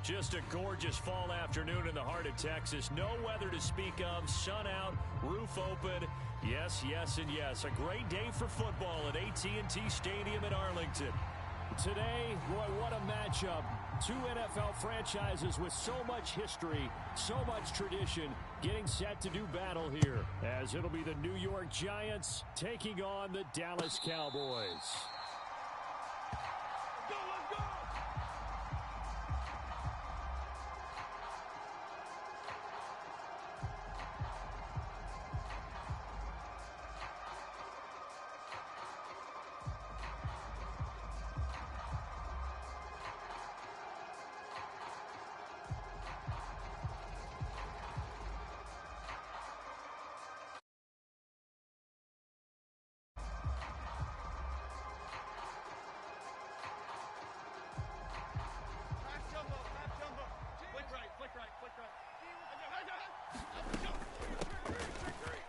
Just a gorgeous fall afternoon in the heart of Texas. No weather to speak of. Sun out, roof open. Yes, yes, and yes. A great day for football at AT&T Stadium in Arlington. Today, boy, what a matchup. Two NFL franchises with so much history, so much tradition, getting set to do battle here, as it'll be the New York Giants taking on the Dallas Cowboys.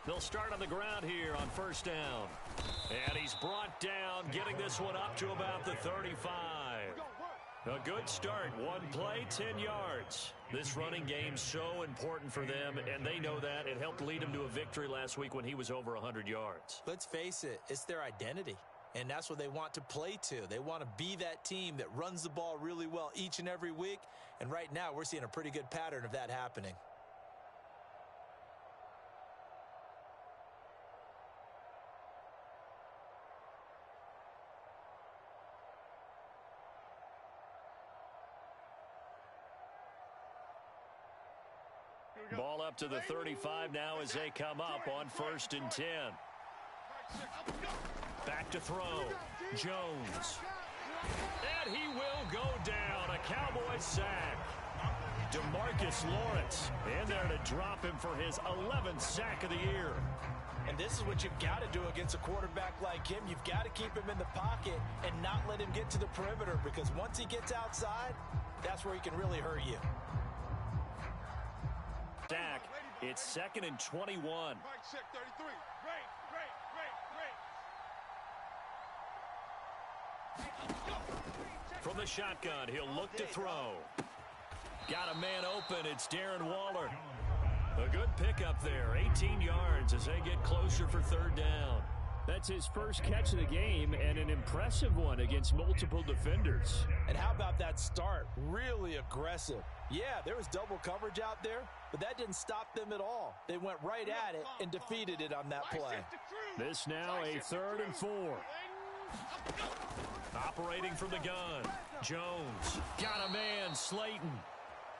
They'll start on the ground here on first down. And he's brought down, getting this one up to about the 35. A good start. One play, 10 yards. This running game's so important for them, and they know that. It helped lead them to a victory last week when he was over 100 yards. Let's face it, it's their identity. And that's what they want to play to. They want to be that team that runs the ball really well each and every week. And right now, we're seeing a pretty good pattern of that happening. Ball up to the 35 now as they come up on 1st and 10. Back to throw. Jones. And he will go down. A Cowboy sack. DeMarcus Lawrence in there to drop him for his 11th sack of the year. And this is what you've got to do against a quarterback like him. You've got to keep him in the pocket and not let him get to the perimeter, because once he gets outside, that's where he can really hurt you. Sack. It's 2nd and 21. From the shotgun, he'll look to throw. Got a man open. It's Darren Waller. A good pickup there. 18 yards as they get closer for 3rd down. That's his first catch of the game, and an impressive one against multiple defenders. And how about that start? Really aggressive. Yeah, there was double coverage out there, but that didn't stop them at all. They went right at it and defeated it on that play. This now a 3rd and 4. Operating from the gun. Jones got a man, Slayton.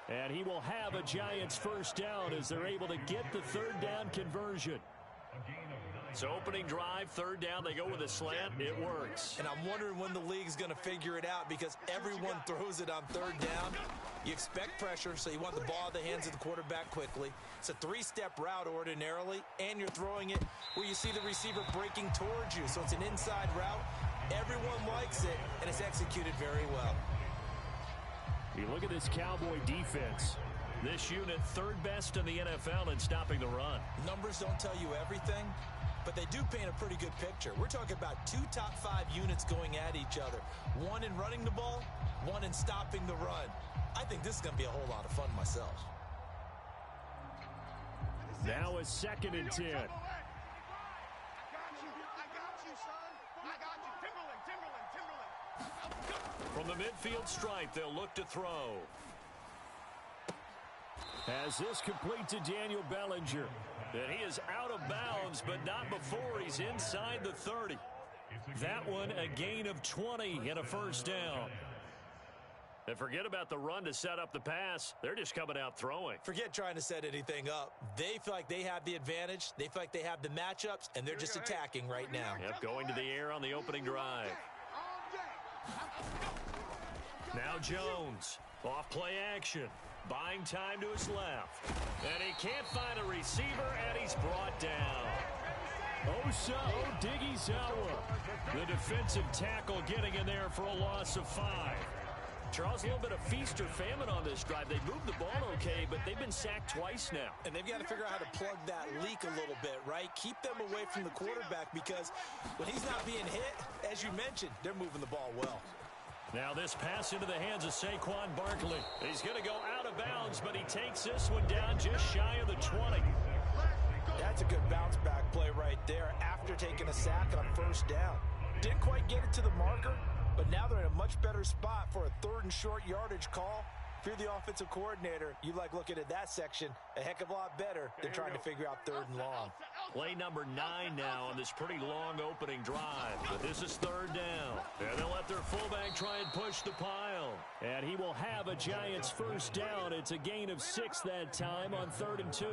And he will have a Giants first down as they're able to get the 3rd down conversion. So opening drive, 3rd down, they go with a slant. It works. And I'm wondering when the league's going to figure it out, because everyone throws it on 3rd down. You expect pressure, so you want the ball in the hands of the quarterback quickly. It's a 3-step route ordinarily, and you're throwing it where you see the receiver breaking towards you. So it's an inside route. Everyone likes it, and it's executed very well. You look at this Cowboy defense. This unit 3rd best in the NFL in stopping the run. Numbers don't tell you everything, but they do paint a pretty good picture. We're talking about 2 top 5 units going at each other. One in running the ball, one in stopping the run. I think this is going to be a whole lot of fun myself. Now a 2nd and 10. From the midfield stripe, they'll look to throw. As this complete to Daniel Bellinger. And he is out of bounds, but not before he's inside the 30. That one a gain of 20 and a first down. And forget about the run to set up the pass. They're just coming out throwing. Forget trying to set anything up. They feel like they have the advantage. They feel like they have the matchups, and they're just attacking right now. Yep, going to the air on the opening drive. Now Jones, off play action, buying time to his left. And he can't find a receiver, and he's brought down. Odighizuwa, the defensive tackle, getting in there for a loss of 5. Charles, a little bit of feast or famine on this drive. They moved the ball okay, but they've been sacked twice now. And they've got to figure out how to plug that leak a little bit, right? Keep them away from the quarterback, because when he's not being hit, as you mentioned, they're moving the ball well. Now this pass into the hands of Saquon Barkley. He's going to go out of bounds, but he takes this one down just shy of the 20. That's a good bounce-back play right there after taking a sack on first down. Didn't quite get it to the marker, but now they're in a much better spot for a 3rd and short yardage call. If you're the offensive coordinator, you like looking at that section a heck of a lot better than trying to figure out 3rd and long. Play number 9 now on this pretty long opening drive. But this is 3rd down. And they'll let their fullback try and push the pile. And he will have a Giants first down. It's a gain of 6 that time on 3rd and 2.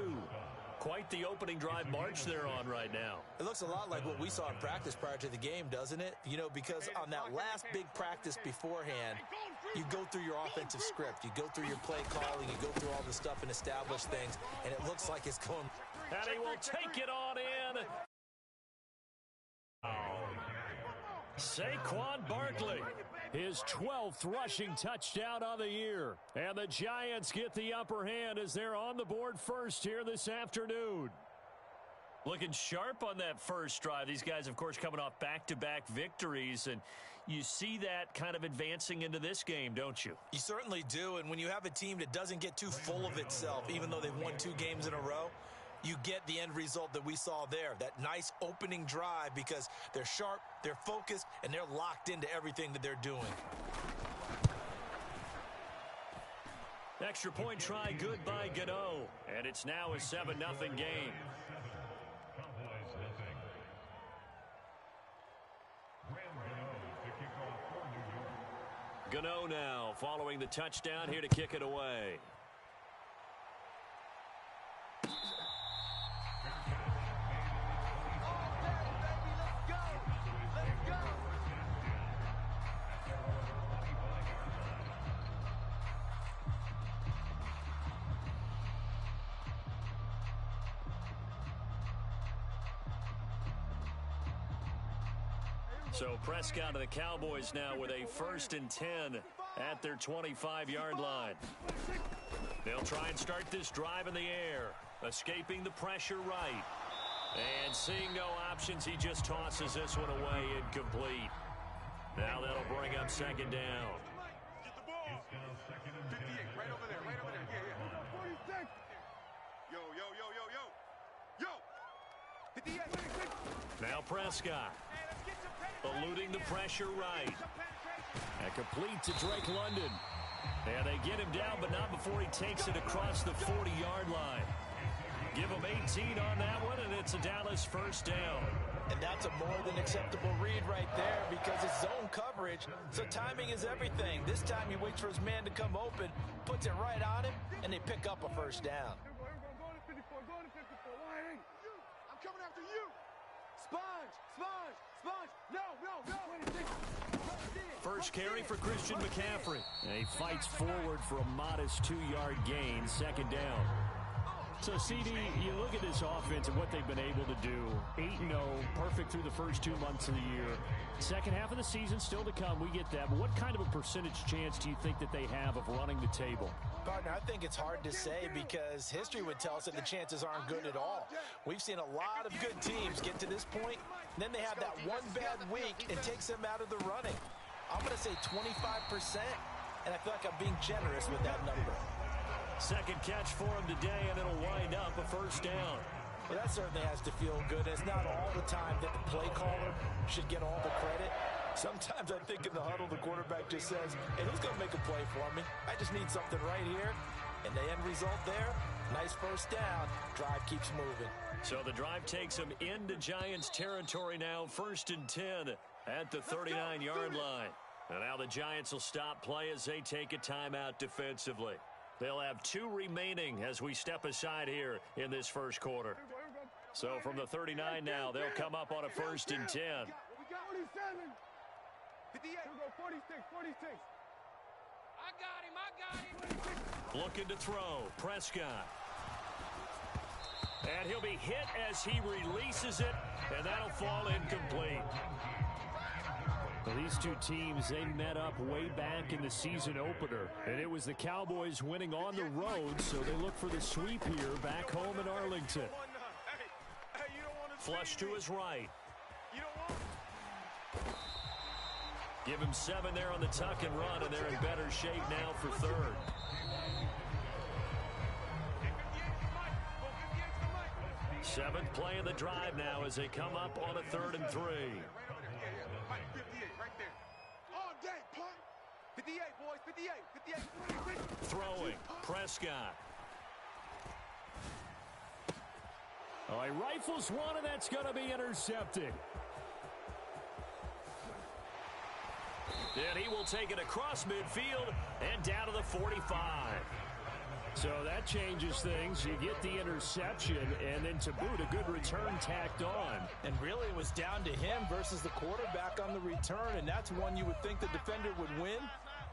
Quite the opening drive march they're on right now. It looks a lot like what we saw in practice prior to the game, doesn't it? You know, because on that last big practice beforehand, you go through your offensive script. You go through your play calling. You go through all the stuff and establish things. And it looks like it's going. And he will take it on in. Saquon Barkley, his 12th rushing touchdown on the year. And the Giants get the upper hand as they're on the board first here this afternoon. Looking sharp on that first drive. These guys, of course, coming off back-to-back victories, and you see that kind of advancing into this game, don't you? You certainly do, and when you have a team that doesn't get too full of itself, even though they've won 2 games in a row, you get the end result that we saw there, that nice opening drive, because they're sharp, they're focused, and they're locked into everything that they're doing. Extra point try good by Gano, and it's now a 7-0 game. Gano now following the touchdown here to kick it away. So Prescott of the Cowboys now with a 1st and 10 at their 25-yard line. They'll try and start this drive in the air, escaping the pressure right. And seeing no options, he just tosses this one away incomplete. Now that'll bring up 2nd down. Get the ball. 58, right over there, right over there. Yeah, yeah. 46. Yo. 58. Now Prescott. Eluding the pressure right. And complete to Drake London. And they get him down, but not before he takes it across the 40-yard line. Give him 18 on that one, and it's a Dallas first down. And that's a more than acceptable read right there because it's zone coverage, so timing is everything. This time he waits for his man to come open, puts it right on him, and they pick up a first down. I'm coming after you. Sponge. No. First carry for Christian McCaffrey. And he fights forward for a modest 2-yard gain, 2nd down. So, CD, you look at this offense and what they've been able to do. 8-0, perfect through the first 2 months of the year. Second half of the season still to come, we get that. But what kind of a percentage chance do you think that they have of running the table? Partner, I think it's hard to say because history would tell us that the chances aren't good at all. We've seen a lot of good teams get to this point, and then they have that one bad week and takes them out of the running. I'm going to say 25%, and I feel like I'm being generous with that number. Second catch for him today, and it'll wind up a first down. Well, that certainly has to feel good. It's not all the time that the play caller should get all the credit. Sometimes I think in the huddle, the quarterback just says, hey, who's going to make a play for me? I just need something right here. And the end result there, nice first down. Drive keeps moving. So the drive takes them into Giants territory now, 1st and 10 at the 39-yard line. And now the Giants will stop play as they take a timeout defensively. They'll have 2 remaining as we step aside here in this first quarter. So from the 39 now, they'll come up on a 1st and 10. We got 47. 58. 46. I got him. Looking to throw. Prescott. And he'll be hit as he releases it, and that'll fall incomplete. Well, these two teams, they met up way back in the season opener, and it was the Cowboys winning on the road, so they look for the sweep here back home in Arlington. Flush to his right. Give him 7 there on the tuck and run, and they're in better shape now for third. Seventh play of the drive now as they come up on a 3rd and 3. Right there. All day, punt. 58, boys, 58. Throwing, Prescott. Oh, he rifles one, and that's going to be intercepted. And he will take it across midfield and down to the 45. So that changes things. You get the interception, and then to boot, a good return tacked on. And really, it was down to him versus the quarterback on the return, and that's one you would think the defender would win.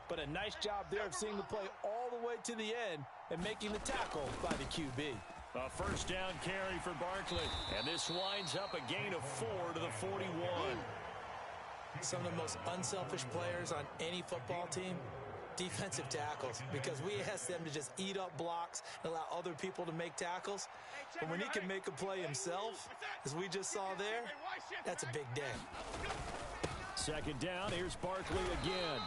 But a nice job there of seeing the play all the way to the end and making the tackle by the QB. A first down carry for Barkley, and this winds up a gain of 4 to the 41. Some of the most unselfish players on any football team, defensive tackles, because we ask them to just eat up blocks and allow other people to make tackles. But when he can make a play himself, as we just saw there, that's a big day. Second down, here's Barkley again.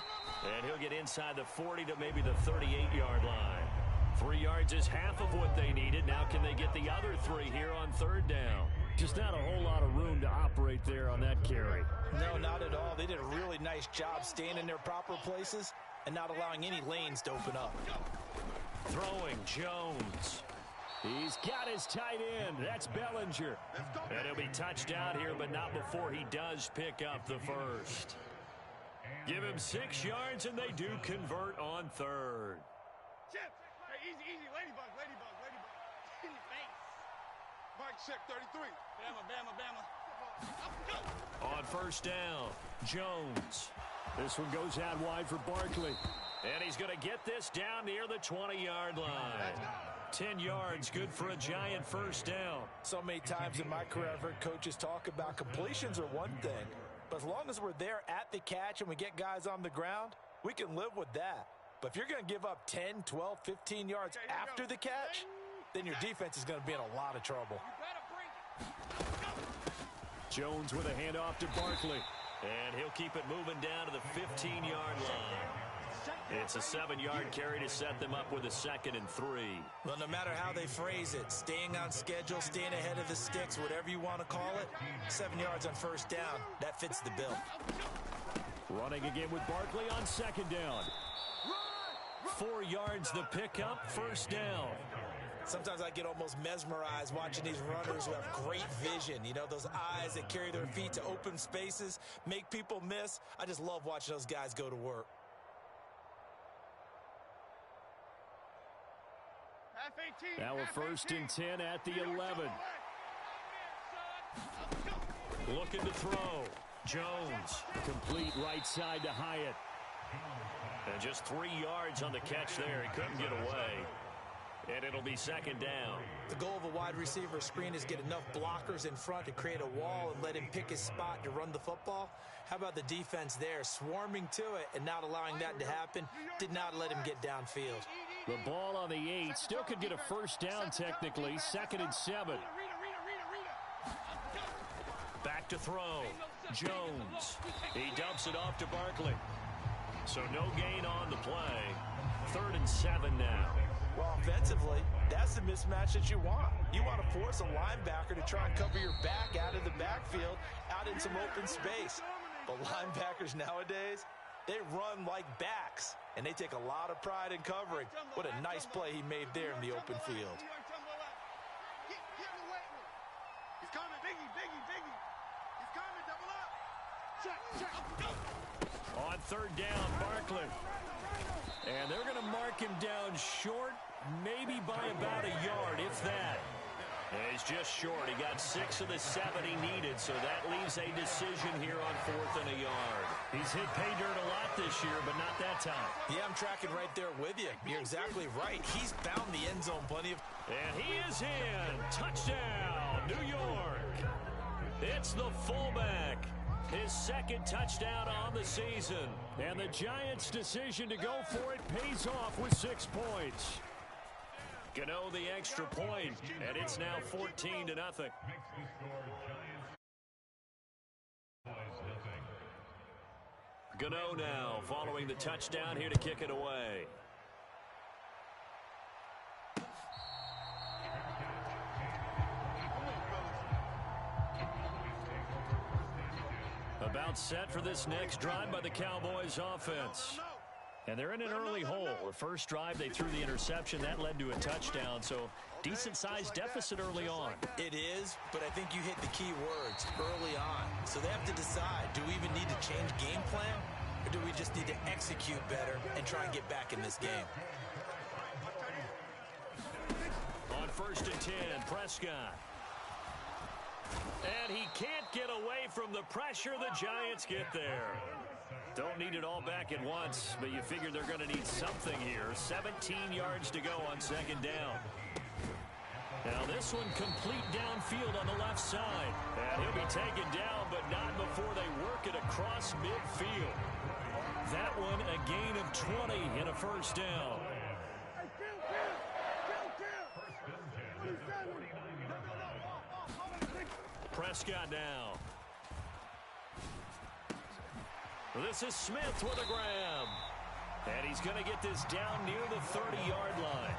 And he'll get inside the 40 to maybe the 38-yard line. 3 yards is half of what they needed. Now can they get the other 3 here on 3rd down? Just not a whole lot of room to operate there on that carry. No, not at all. They did a really nice job staying in their proper places and not allowing any lanes to open up. Throwing, Jones. He's got his tight end. That's Bellinger. And he'll be touchdown here, but not before he does pick up the first. Give him 6 yards, and they do convert on 3rd. Chip, hey, easy, ladybug. In your face. Mike, check 33. Bama. On first down, Jones. This one goes out wide for Barkley. And he's going to get this down near the 20-yard line. 10 yards, good for a giant first down. So many times in my career, I've heard coaches talk about completions are one thing. But as long as we're there at the catch and we get guys on the ground, we can live with that. But if you're going to give up 10, 12, 15 yards after the catch, then your defense is going to be in a lot of trouble. Jones with a handoff to Barkley. And he'll keep it moving down to the 15-yard line. It's a 7-yard carry to set them up with a 2nd and 3. Well, no matter how they phrase it, staying on schedule, staying ahead of the sticks, whatever you want to call it, 7 yards on first down, that fits the bill. Running again with Barkley on 2nd down. 4 yards the pickup, first down. Sometimes I get almost mesmerized watching these runners who have great vision. You know, those eyes that carry their feet to open spaces, make people miss. I just love watching those guys go to work. Now a 1st and 10 at the 11. Looking to throw. Jones. Complete right side to Hyatt. And just 3 yards on the catch there. He couldn't get away. And it'll be 2nd down. The goal of a wide receiver screen is get enough blockers in front to create a wall and let him pick his spot to run the football. How about the defense there, swarming to it and not allowing that to happen? Did not let him get downfield. The ball on the 8. Still could get a first down technically. 2nd and 7. Back to throw. Jones. He dumps it off to Barkley. So no gain on the play. 3rd and 7 now. Well, offensively, that's the mismatch that you want. You want to force a linebacker to try and cover your back out of the backfield, out in some open space. But linebackers nowadays, they run like backs, and they take a lot of pride in covering. What a nice play he made there in the open field. He's coming, Biggie. He's coming, double up. Check. On 3rd down, Barkley. And they're going to mark him down short, maybe by about a yard, if that. And he's just short. He got 6 of the 7 he needed, so that leaves a decision here on 4th and a yard. He's hit pay dirt a lot this year, but not that time. Yeah, I'm tracking right there with you. You're exactly right. He's found the end zone plenty of... And he is in. Touchdown, New York. It's the fullback. His 2nd touchdown on the season. And the Giants' decision to go for it pays off with 6 points. Gano the extra point, and it's now 14-0. Gano now following the touchdown here to kick it away. About set for this next drive by the Cowboys offense. And they're in an early hole. The first drive, they threw the interception. That led to a touchdown, so decent-sized deficit early on. It is, but I think you hit the key words, early on. So they have to decide, do we even need to change game plan, or do we just need to execute better and try and get back in this game? On 1st and 10, Prescott. And he can't get away from the pressure. The Giants get there. Don't need it all back at once, but you figure they're going to need something here. 17 yards to go on 2nd down. Now this one complete downfield on the left side. And he'll be taken down, but not before they work it across midfield. That one a gain of 20 and a 1st down. Prescott now. This is Smith with a grab. And he's going to get this down near the 30-yard line.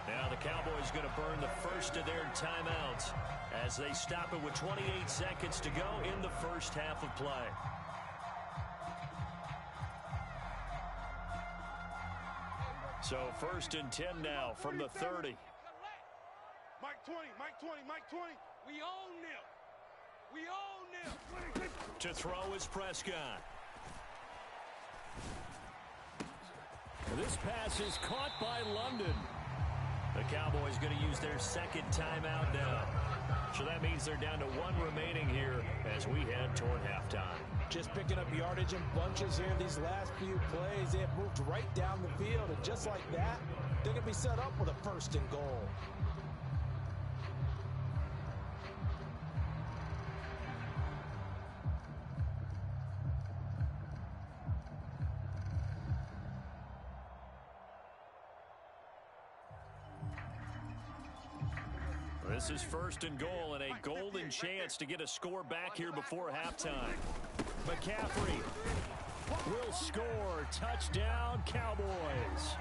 Now the Cowboys going to burn the first of their timeouts as they stop it with 28 seconds to go in the first half of play. So 1st and 10 now from the 30. Mike 20, Mike 20, Mike 20. We own them. We own them. To throw is Prescott. This pass is caught by London. The Cowboys going to use their 2nd timeout now. So that means they're down to 1 remaining here as we head toward halftime. Just picking up yardage in bunches here these last few plays. They have moved right down the field, and just like that, they're going to be set up with a 1st and goal. This is 1st and goal and a golden chance to get a score back here before halftime. McCaffrey will score. Touchdown, Cowboys.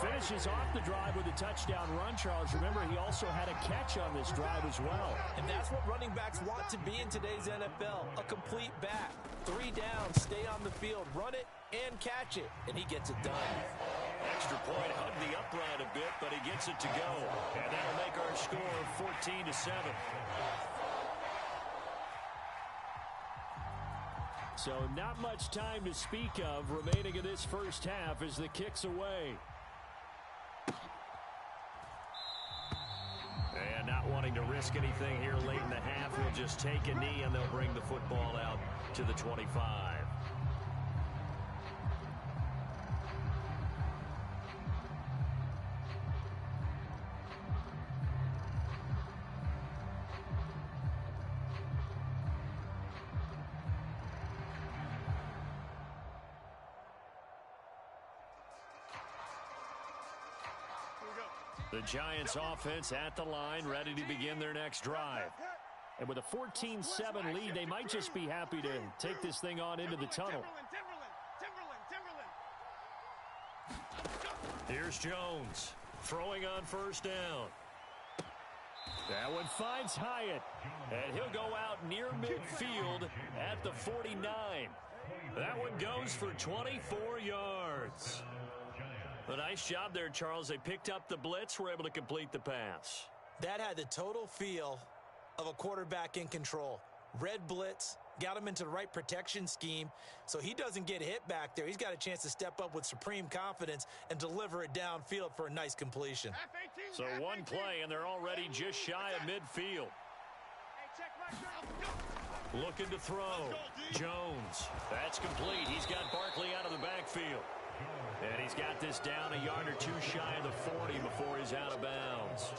Finishes off the drive with a touchdown run, Charles. Remember, he also had a catch on this drive as well. And that's what running backs want to be in today's NFL, a complete back. 3 downs, stay on the field, run it, and catch it. And he gets it done. Extra point, hugged the upright a bit, but he gets it to go. And that'll make our score 14-7. So not much time to speak of remaining in this first half as the kick's away. And not wanting to risk anything here late in the half, we'll just take a knee and they'll bring the football out to the 25. The Giants offense at the line, ready to begin their next drive. And with a 14-7 lead, they might just be happy to take this thing on into the tunnel. Here's Jones, throwing on 1st down. That one finds Hyatt, and he'll go out near midfield at the 49. That one goes for 24 yards. A nice job there, Charles. They picked up the blitz, were able to complete the pass. That had the total feel of a quarterback in control. Red blitz, got him into the right protection scheme, so he doesn't get hit back there. He's got a chance to step up with supreme confidence and deliver it downfield for a nice completion. So one play, and they're already just shy of midfield. Looking to throw. Jones. That's complete. He's got Barkley out of the backfield. And he's got this down a yard or two shy of the 40 before he's out of bounds.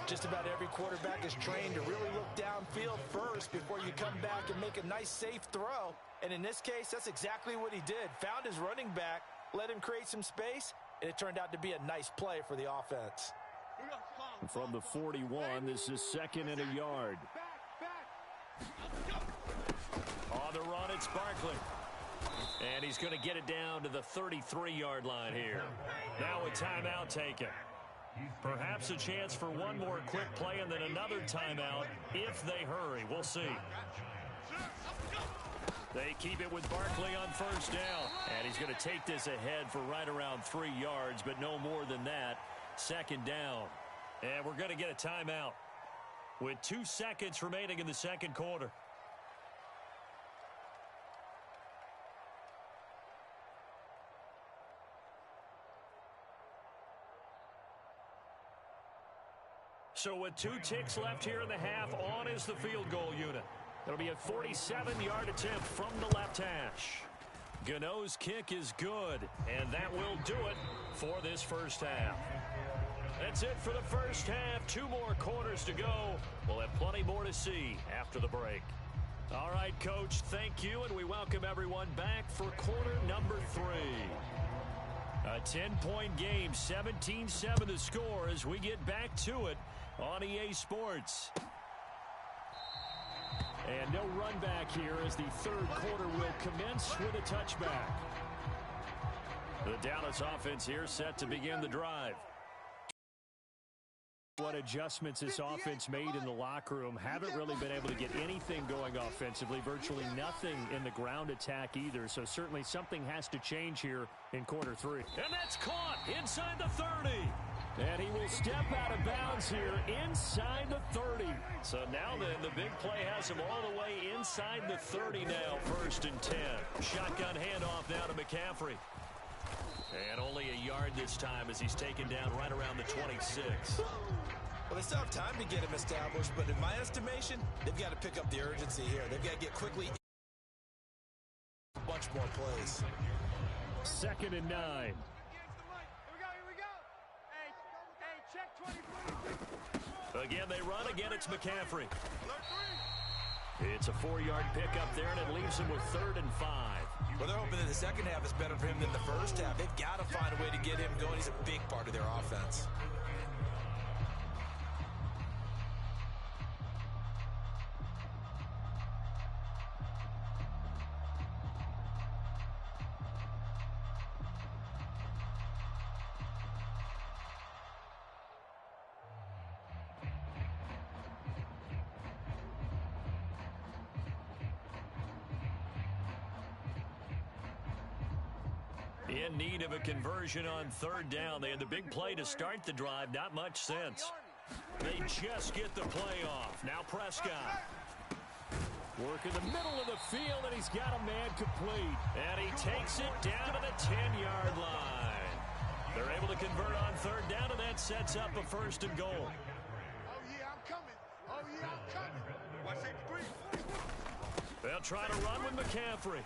Just about every quarterback is trained to really look downfield first before you come back and make a nice, safe throw. And in this case, that's exactly what he did. Found his running back, let him create some space, and it turned out to be a nice play for the offense. From the 41, this is 2nd and a yard. On the run, it's Barkley. And he's going to get it down to the 33-yard line here. Now a timeout taken. Perhaps a chance for one more quick play and then another timeout if they hurry. We'll see. They keep it with Barkley on first down. And he's going to take this ahead for right around 3 yards, but no more than that. Second down. And we're going to get a timeout with 2 seconds remaining in the second quarter. So with 2 ticks left here in the half, on is the field goal unit. It'll be a 47-yard attempt from the left hash. Gano's kick is good, and that will do it for this first half. That's it for the first half. 2 more quarters to go. We'll have plenty more to see after the break. All right, Coach, thank you, and we welcome everyone back for quarter number 3. A 10-point game, 17-7 the score as we get back to it on EA Sports. And no run back here as the third quarter will commence with a touchback. The Dallas offense here set to begin the drive. What adjustments this offense made in the locker room. Haven't really been able to get anything going offensively. Virtually nothing in the ground attack either. So certainly something has to change here in quarter 3. And that's caught inside the 30. And he will step out of bounds here inside the 30. So now then, the big play has him all the way inside the 30 now, 1st and 10. Shotgun handoff now to McCaffrey. And only a yard this time as he's taken down right around the 26. Well, they still have time to get him established, but in my estimation, they've got to pick up the urgency here. They've got to get quickly a bunch more plays. 2nd and 9. Here we go. Hey, check 20. Again, they run. Again, it's McCaffrey. It's a 4-yard pickup there, and it leaves him with 3rd and 5. Well, they're hoping that the second half is better for him than the first half. They've got to find a way to get him going. He's a big part of their offense. In need of a conversion on 3rd down. They had the big play to start the drive. Not much sense. They just get the play off. Now Prescott. Work in the middle of the field, and he's got a man complete. And he takes it down to the 10-yard line. They're able to convert on 3rd down, and that sets up a 1st and goal. Oh, yeah, I'm coming. Oh, yeah, I'm coming. Watch safety 3. They'll try to run with McCaffrey.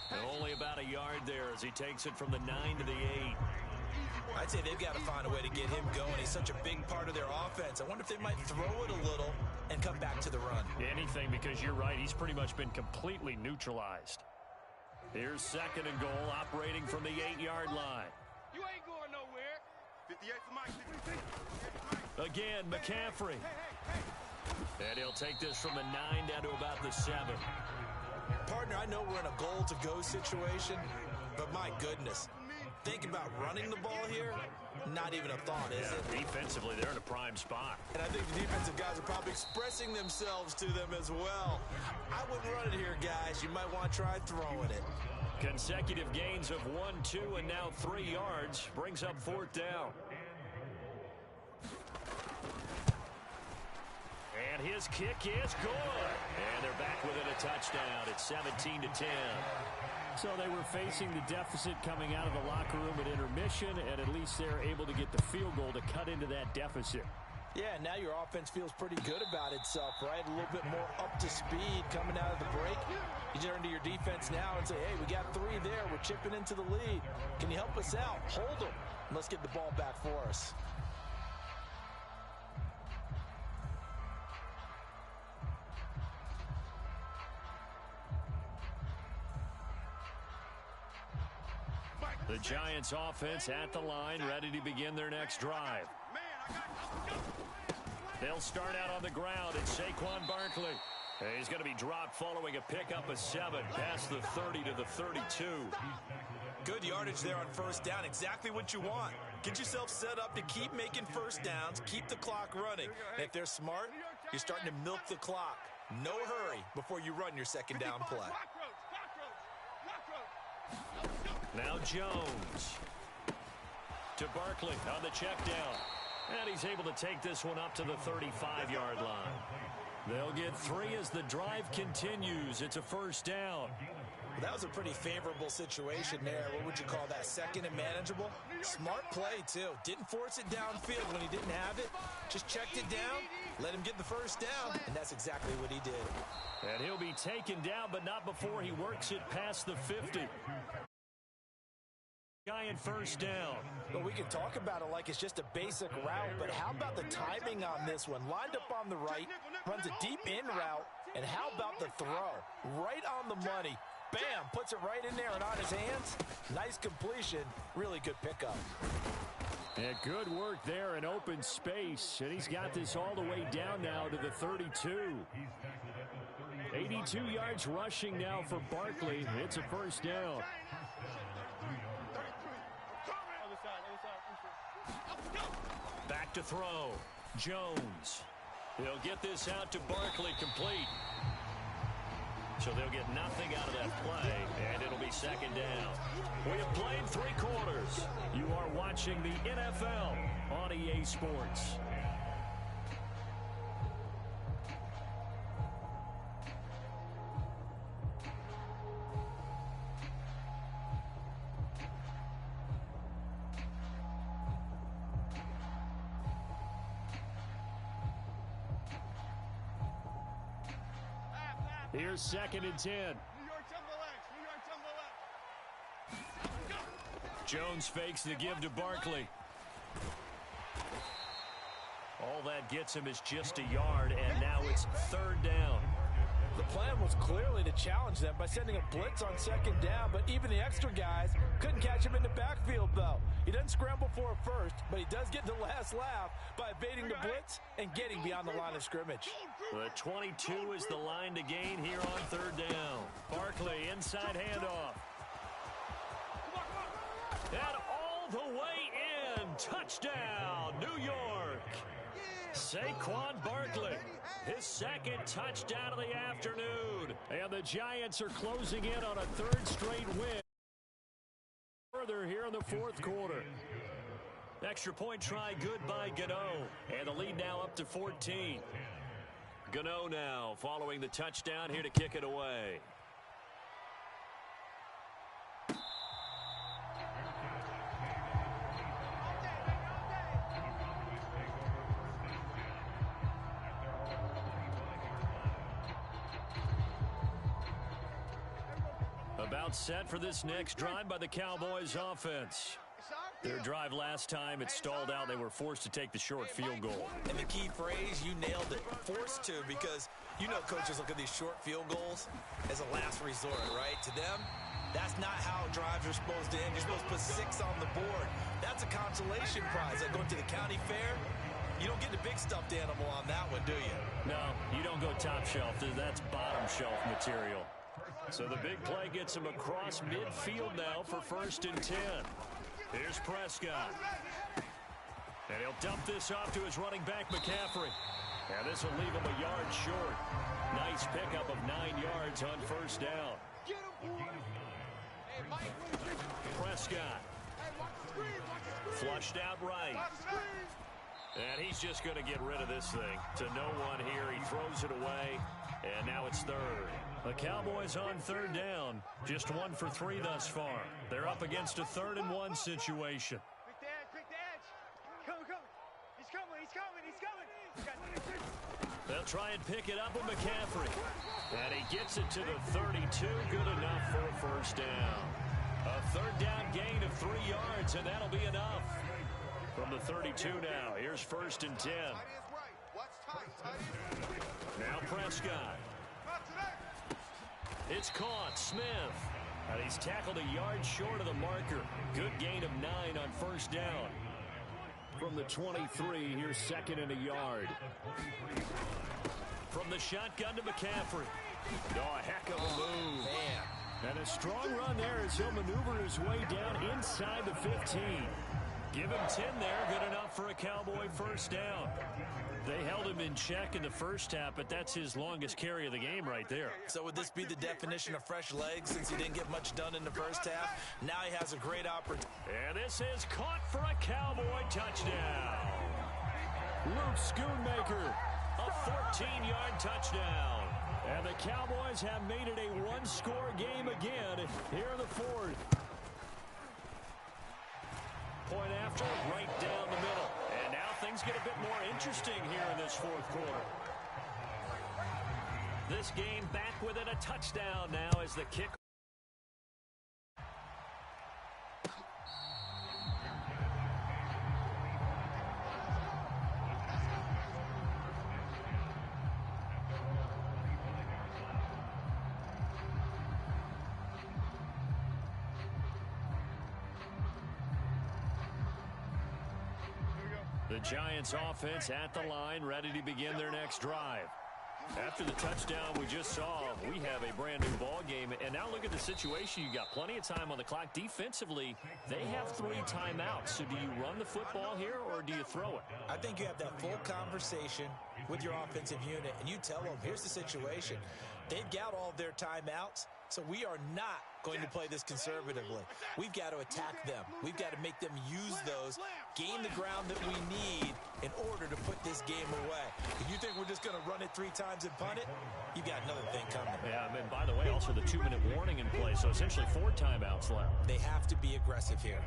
And only about a yard there as he takes it from the 9 to the 8. I'd say they've got to find a way to get him going. He's such a big part of their offense. I wonder if they might throw it a little and come back to the run. Anything, because you're right. He's pretty much been completely neutralized. Here's 2nd and goal, operating from the 8-yard line. You ain't going nowhere. 58's Mike. Again, McCaffrey. And he'll take this from the 9 down to about the 7. Partner, I know we're in a goal-to-go situation, but my goodness, think about running the ball here, not even a thought, is it? Defensively, they're in a prime spot. And I think the defensive guys are probably expressing themselves to them as well. I wouldn't run it here, guys. You might want to try throwing it. Consecutive gains of 1, 2, and now 3 yards brings up 4th down. And his kick is good. And they're back within a touchdown. It's 17-10. So they were facing the deficit coming out of the locker room at intermission, and at least they're able to get the field goal to cut into that deficit. Yeah, now your offense feels pretty good about itself, right? A little bit more up to speed coming out of the break. You turn to your defense now and say, hey, we got 3 there. We're chipping into the lead. Can you help us out? Hold them. And let's get the ball back for us. The Giants offense at the line, ready to begin their next drive. They'll start out on the ground. It's Saquon Barkley. He's going to be dropped following a pickup of 7 past the 30 to the 32. Good yardage there on first down. Exactly what you want. Get yourself set up to keep making first downs, keep the clock running. And if they're smart, you're starting to milk the clock. No hurry before you run your second down play. Now Jones to Barkley on the check down. And he's able to take this one up to the 35-yard line. They'll get 3 as the drive continues. It's a first down. Well, that was a pretty favorable situation there. What would you call that? Second and manageable? Smart play, too. Didn't force it downfield when he didn't have it. Just checked it down, let him get the first down, and that's exactly what he did. And he'll be taken down, but not before he works it past the 50. Giant first down. Well, we can talk about it like it's just a basic route, but how about the timing on this one? Lined up on the right, runs a deep in route, and how about the throw? Right on the money. Bam, puts it right in there and on his hands. Nice completion, really good pickup. And good work there in open space, and he's got this all the way down now to the 32. 82 yards rushing now for Barkley. It's a first down. Back to throw. Jones. He'll get this out to Barkley, complete. So they'll get nothing out of that play, and it'll be second down. We have played 3 quarters. You are watching the NFL on EA Sports. Here's second and 10. Jones fakes the give to Barkley. All that gets him is just a yard, and now it's third down. The plan was clearly to challenge them by sending a blitz on second down, but even the extra guys couldn't catch him in the backfield, though. He doesn't scramble for a first, but he does get the last laugh by evading the blitz and getting beyond the line of scrimmage. The 22 is the line to gain here on third down. Barkley, inside handoff. And all the way in. Touchdown, New York. Saquon Barkley, his second touchdown of the afternoon. And the Giants are closing in on a third straight win. Further here in the fourth quarter. Extra point try good by Gano. And the lead now up to 14. Gano now following the touchdown here to kick it away. About set for this next drive by the Cowboys offense. Their drive last time, it stalled out. They were forced to take the short field goal. And the key phrase, you nailed it, forced to, because you know coaches look at these short field goals as a last resort, right? To them, that's not how drives are supposed to end. You're supposed to put 6 on the board. That's a consolation prize. Like going to the county fair, you don't get the big stuffed animal on that one, do you? No, you don't go top shelf. That's bottom shelf material. So the big play gets him across midfield now for first and 10. Here's Prescott. And he'll dump this off to his running back, McCaffrey. And this will leave him a yard short. Nice pickup of 9 yards on first down. Prescott. Flushed out right. And he's just going to get rid of this thing to no one here. He throws it away, and now it's third. The Cowboys on third down, just 1 for 3 thus far. They're up against a 3rd and 1 situation. Quick edge. Come. He's coming. They'll try and pick it up with McCaffrey. And he gets it to the 32, good enough for a first down. A third down gain of 3 yards, and that'll be enough. From the 32 now, here's first and 10. Now Prescott. It's caught, Smith. And he's tackled a yard short of the marker. Good gain of 9 on first down. From the 23, here's second and a yard. From the shotgun to McCaffrey. Oh, a heck of a move. Man. And a strong run there as he'll maneuver his way down inside the 15. Give him 10 there. Good enough for a Cowboy first down. They held him in check in the first half, but that's his longest carry of the game right there. So would this be the definition of fresh legs since he didn't get much done in the first half? Now he has a great opportunity. And this is caught for a Cowboy touchdown. Luke Schoonmaker, a 14-yard touchdown. And the Cowboys have made it a one-score game again here in the fourth. Point after, right down the middle. And now things get a bit more interesting here in this fourth quarter. This game back within a touchdown now as the kick. The Giants offense at the line, ready to begin their next drive. After the touchdown we just saw, we have a brand new ball game. And now look at the situation. You got plenty of time on the clock. Defensively, they have 3 timeouts. So do you run the football here or do you throw it? I think you have that full conversation with your offensive unit, and you tell them, here's the situation. They've got all of their timeouts, so we are not going to play this conservatively. We've got to attack them. We've got to make them use those, gain the ground that we need in order to put this game away. If you think we're just going to run it 3 times and punt it, you've got another thing coming. Yeah, and by the way, also the 2-minute warning in play, so essentially 4 timeouts left. They have to be aggressive here.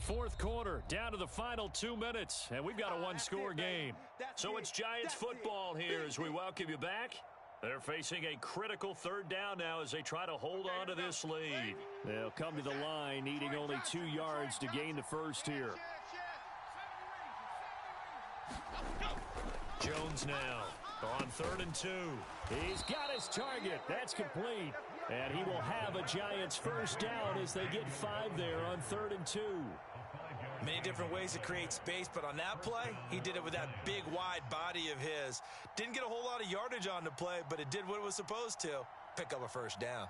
Fourth quarter, down to the final 2 minutes, and we've got a one-score game. So it's Giants football here as we welcome you back. They're facing a critical third down now as they try to hold on to this lead. They'll come to the line needing only 2 yards to gain the first here. Jones now on 3rd and 2. He's got his target. That's complete. And he will have a Giants first down as they get 5 there on 3rd and 2. Many different ways to create space, but on that play, he did it with that big, wide body of his. Didn't get a whole lot of yardage on the play, but it did what it was supposed to. Pick up a first down.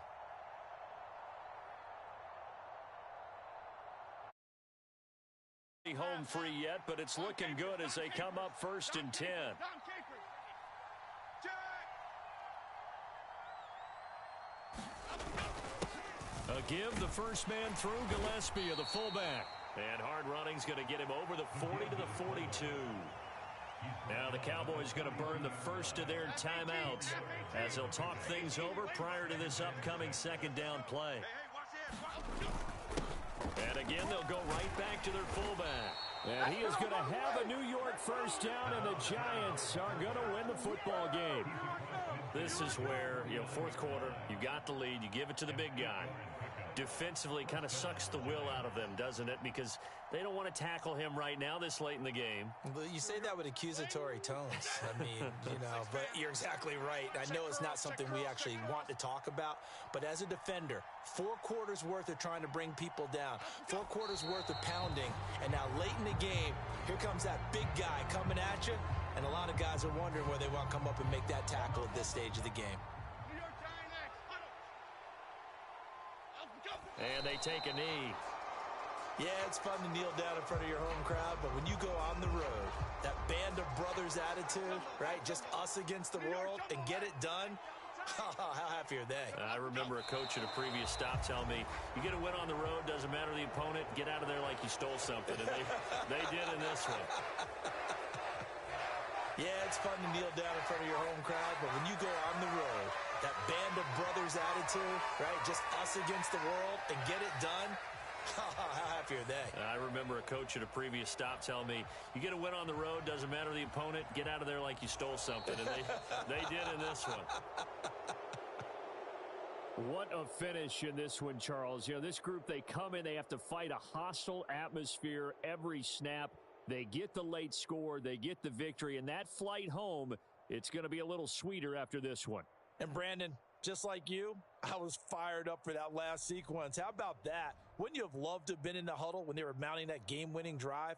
Home free yet, but it's looking good as they come up 1st and 10. A give, the first man through, Gillespie, the fullback. And hard running's going to get him over the 40 to the 42. Now the Cowboys going to burn the first of their timeouts as they'll talk things over prior to this upcoming second down play. And again, they'll go right back to their fullback. And he is going to have a New York first down, and the Giants are going to win the football game. This is where, fourth quarter, you got the lead, you give it to the big guy. Defensively kind of sucks the will out of them, doesn't it? Because they don't want to tackle him right now this late in the game. Well, you say that with accusatory tones. I mean, but you're exactly right. I know it's not something we actually want to talk about, but as a defender, 4 quarters worth of trying to bring people down, 4 quarters worth of pounding, and now late in the game, here comes that big guy coming at you, and a lot of guys are wondering where they want to come up and make that tackle at this stage of the game. And they take a knee. Yeah, it's fun to kneel down in front of your home crowd, but when you go on the road, that band of brothers attitude, right, just us against the world and get it done, how happy are they? I remember a coach at a previous stop telling me, you get a win on the road, doesn't matter the opponent, get out of there like you stole something. And they did in this one. Yeah, it's fun to kneel down in front of your home crowd, but when you go on the road, that band of brothers attitude, right, just us against the world and get it done, how happy are they? I remember a coach at a previous stop telling me, you get a win on the road, doesn't matter the opponent, get out of there like you stole something. And they did in this one. What a finish in this one, Charles. This group, they come in, they have to fight a hostile atmosphere every snap. They get the late score, they get the victory, and that flight home, it's going to be a little sweeter after this one. And Brandon, Just like you, I was fired up for that last sequence. How about that? Wouldn't you have loved to have been in the huddle when they were mounting that game-winning drive?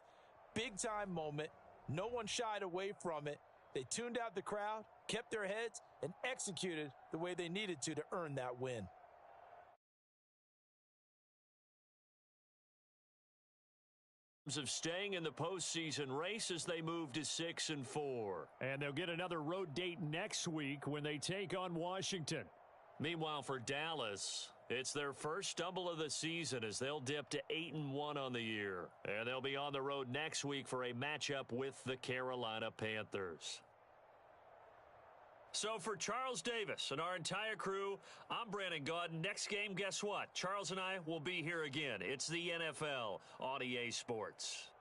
Big-time moment. No one shied away from it. They tuned out the crowd, kept their heads, and executed the way they needed to earn that win. Of staying in the postseason race as they move to 6-4. And they'll get another road date next week when they take on Washington. Meanwhile, for Dallas, it's their first stumble of the season as they'll dip to 8-1 on the year. And they'll be on the road next week for a matchup with the Carolina Panthers. So for Charles Davis and our entire crew, I'm Brandon Gaudin. Next game, guess what? Charles and I will be here again. It's the NFL on EA Sports.